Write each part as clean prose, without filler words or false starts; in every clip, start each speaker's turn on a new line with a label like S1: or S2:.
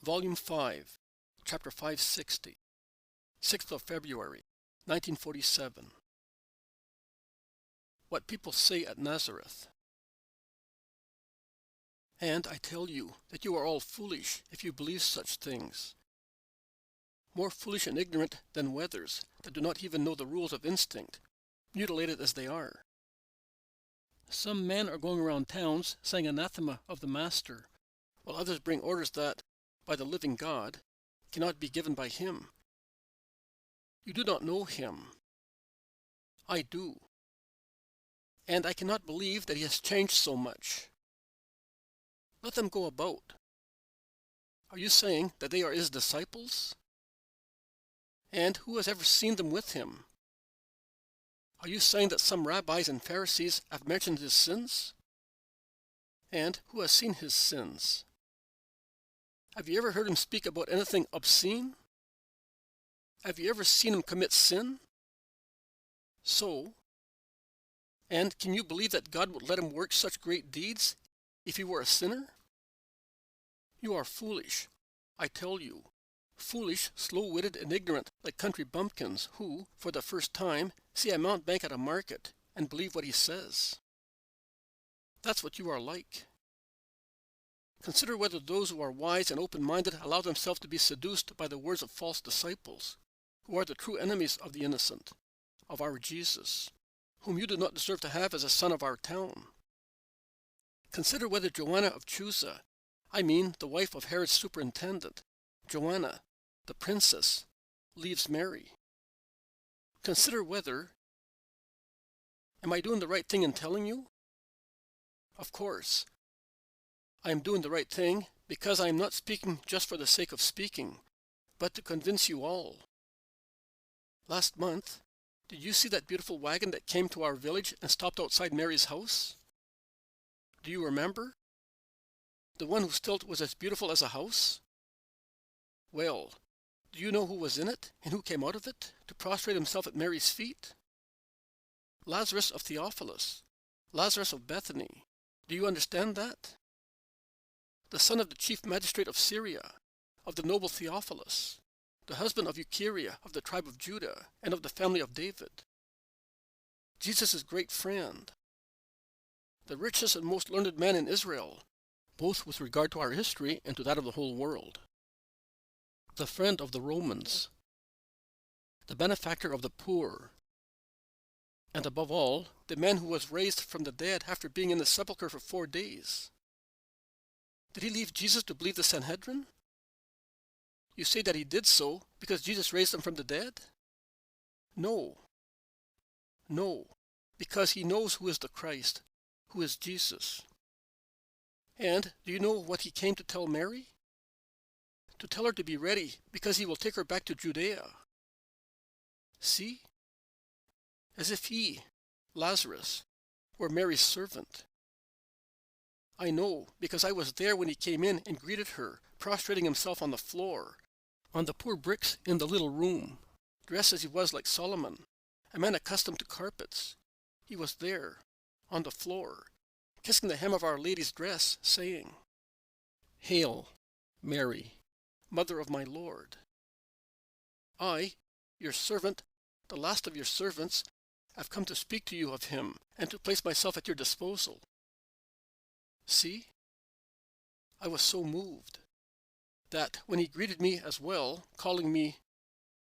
S1: Volume 5, Chapter 560, 6th of February, 1947. What People Say at Nazareth. And I tell you that you are all foolish if you believe such things. More foolish and ignorant than wethers that do not even know the rules of instinct, mutilated as they are. Some men are going around towns saying anathema of the Master, while others bring orders that, by the living God, cannot be given by him. You do not know him. I do. And I cannot believe that he has changed so much. Let them go about. Are you saying that they are his disciples? And who has ever seen them with him? Are you saying that some rabbis and Pharisees have mentioned his sins? And who has seen his sins? Have you ever heard him speak about anything obscene? Have you ever seen him commit sin? So, and can you believe that God would let him work such great deeds if he were a sinner? You are foolish, I tell you. Foolish, slow-witted, and ignorant, like country bumpkins who, for the first time, see a mountebank at a market and believe what he says. That's what you are like. Consider whether those who are wise and open-minded allow themselves to be seduced by the words of false disciples, who are the true enemies of the innocent, of our Jesus, whom you do not deserve to have as a son of our town. Consider whether Joanna of Chuza, I mean the wife of Herod's superintendent, Joanna, the princess, leaves Mary. Consider whether... Am I doing the right thing in telling you? Of course. I am doing the right thing because I am not speaking just for the sake of speaking, but to convince you all. Last month, did you see that beautiful wagon that came to our village and stopped outside Mary's house? Do you remember? The one who still was as beautiful as a house? Well, do you know who was in it and who came out of it to prostrate himself at Mary's feet? Lazarus of Theophilus, Lazarus of Bethany. Do you understand that? The son of the chief magistrate of Syria, of the noble Theophilus, the husband of Eucharia of the tribe of Judah and of the family of David. Jesus' great friend, the richest and most learned man in Israel, both with regard to our history and to that of the whole world. The friend of the Romans, the benefactor of the poor, and above all, the man who was raised from the dead after being in the sepulchre for 4 days. Did he leave Jesus to believe the Sanhedrin? You say that he did so because Jesus raised him from the dead? No. No, because he knows who is the Christ, who is Jesus. And do you know what he came to tell Mary? To tell her to be ready because he will take her back to Judea. See? As if he, Lazarus, were Mary's servant. I know, because I was there when he came in and greeted her, prostrating himself on the floor, on the poor bricks in the little room, dressed as he was like Solomon, a man accustomed to carpets. He was there, on the floor, kissing the hem of Our Lady's dress, saying, "Hail, Mary, Mother of my Lord. I, your servant, the last of your servants, have come to speak to you of him, and to place myself at your disposal." See? I was so moved that when he greeted me as well, calling me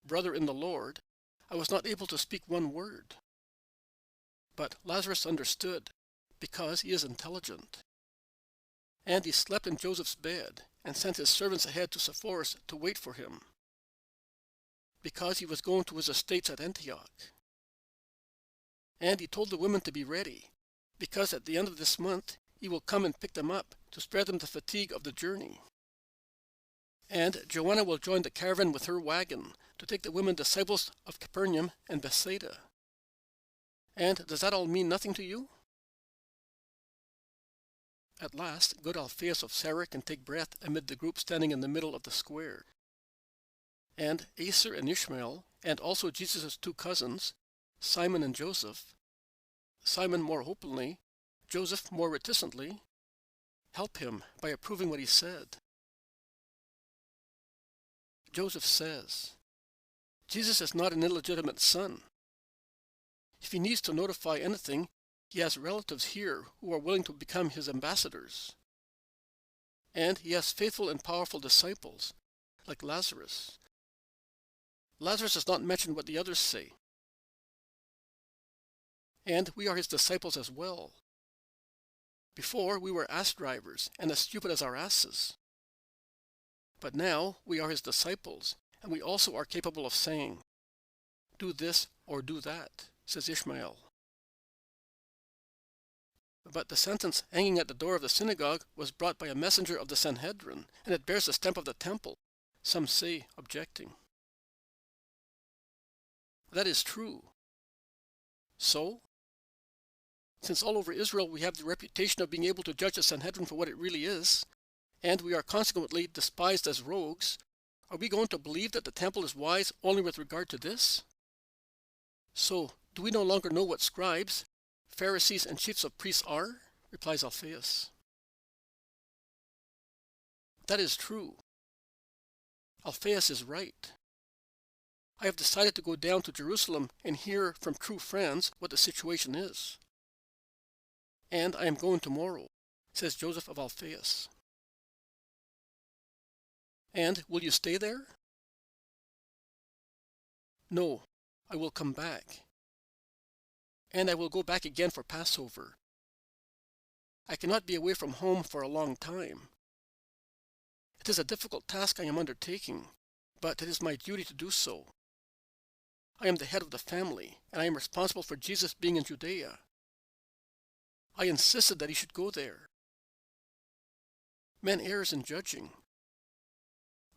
S1: brother in the Lord, I was not able to speak one word. But Lazarus understood, because he is intelligent. And he slept in Joseph's bed, and sent his servants ahead to Sepphoris to wait for him, because he was going to his estates at Antioch. And he told the women to be ready, because at the end of this month he will come and pick them up to spare them the fatigue of the journey. And Joanna will join the caravan with her wagon to take the women disciples of Capernaum and Bethsaida. And does that all mean nothing to you? At last, good Alphaeus of Sarah can take breath amid the group standing in the middle of the square. And Aser and Ishmael, and also Jesus' 2 cousins, Simon and Joseph, Simon more openly, Joseph more reticently, help him by approving what he said. Joseph says. Jesus is not an illegitimate son. If he needs to notify anything, he has relatives here who are willing to become his ambassadors. And he has faithful and powerful disciples, like Lazarus. Lazarus does not mention what the others say. And we are his disciples as well. Before, we were ass drivers and as stupid as our asses. But now we are his disciples, and we also are capable of saying, "Do this or do that," says Ishmael. But the sentence hanging at the door of the synagogue was brought by a messenger of the Sanhedrin, and it bears the stamp of the temple, some say, objecting. That is true. So, since all over Israel we have the reputation of being able to judge the Sanhedrin for what it really is, and we are consequently despised as rogues, are we going to believe that the temple is wise only with regard to this? So, do we no longer know what scribes, Pharisees, and chiefs of priests are? Replies Alphaeus. That is true. Alphaeus is right. I have decided to go down to Jerusalem and hear from true friends what the situation is. And I am going tomorrow, says Joseph of Alphaeus. And will you stay there? No, I will come back. And I will go back again for Passover. I cannot be away from home for a long time. It is a difficult task I am undertaking, but it is my duty to do so. I am the head of the family, and I am responsible for Jesus being in Judea. I insisted that he should go there. Man errs in judging.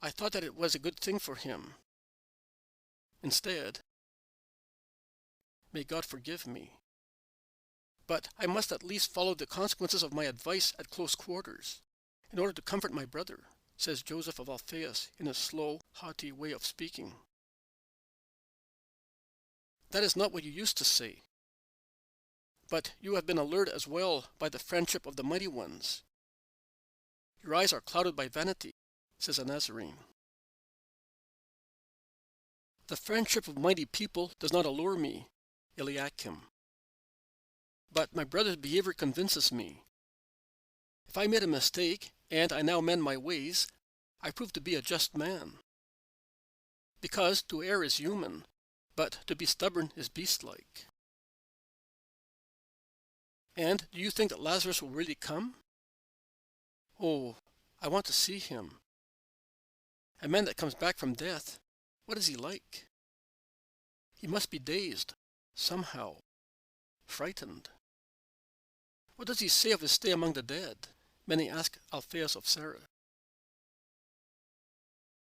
S1: I thought that it was a good thing for him. Instead, may God forgive me. But I must at least follow the consequences of my advice at close quarters, in order to comfort my brother, says Joseph of Alphaeus in his slow, haughty way of speaking. That is not what you used to say. But you have been allured as well by the friendship of the mighty ones. Your eyes are clouded by vanity, says a Nazarene. The friendship of mighty people does not allure me, Eliakim. But my brother's behavior convinces me. If I made a mistake, and I now mend my ways, I prove to be a just man. Because to err is human, but to be stubborn is beast-like. And do you think that Lazarus will really come? Oh, I want to see him. A man that comes back from death, what is he like? He must be dazed, somehow, frightened. What does he say of his stay among the dead? Many ask Alphaeus of Sarah.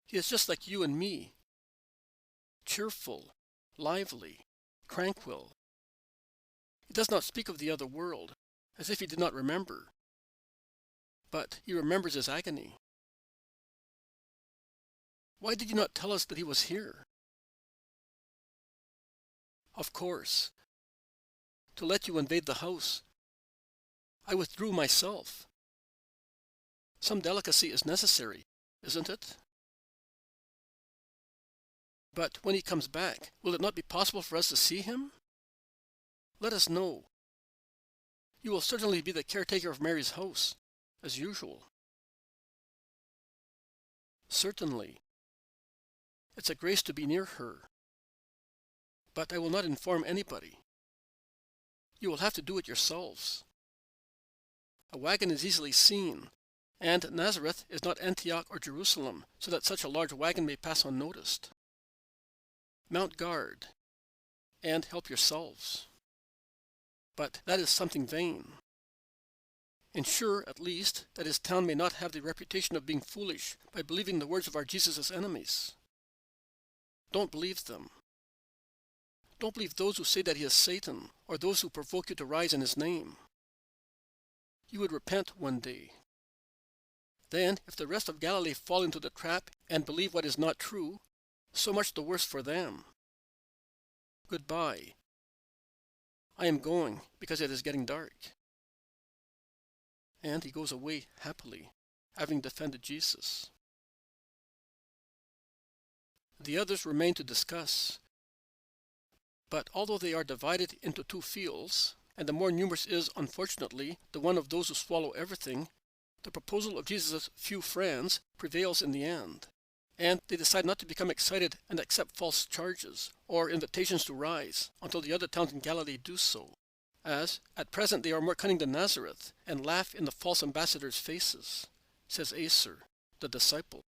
S1: He is just like you and me, cheerful, lively, tranquil. He does not speak of the other world, as if he did not remember, but he remembers his agony. Why did you not tell us that he was here? Of course, to let you invade the house. I withdrew myself. Some delicacy is necessary, isn't it? But when he comes back, will it not be possible for us to see him? Let us know. You will certainly be the caretaker of Mary's house, as usual. Certainly. It's a grace to be near her. But I will not inform anybody. You will have to do it yourselves. A wagon is easily seen, and Nazareth is not Antioch or Jerusalem, so that such a large wagon may pass unnoticed. Mount guard, and help yourselves. But that is something vain. Ensure, at least, that his town may not have the reputation of being foolish by believing the words of our Jesus' enemies. Don't believe them. Don't believe those who say that he is Satan, or those who provoke you to rise in his name. You would repent one day. Then, if the rest of Galilee fall into the trap and believe what is not true, so much the worse for them. Goodbye. I am going, because it is getting dark. And he goes away happily, having defended Jesus. The others remain to discuss. But although they are divided into two fields, and the more numerous is, unfortunately, the one of those who swallow everything, the proposal of Jesus' few friends prevails in the end, and they decide not to become excited and accept false charges or invitations to rise until the other towns in Galilee do so, as at present they are more cunning than Nazareth and laugh in the false ambassadors' faces, says Acer, the disciple.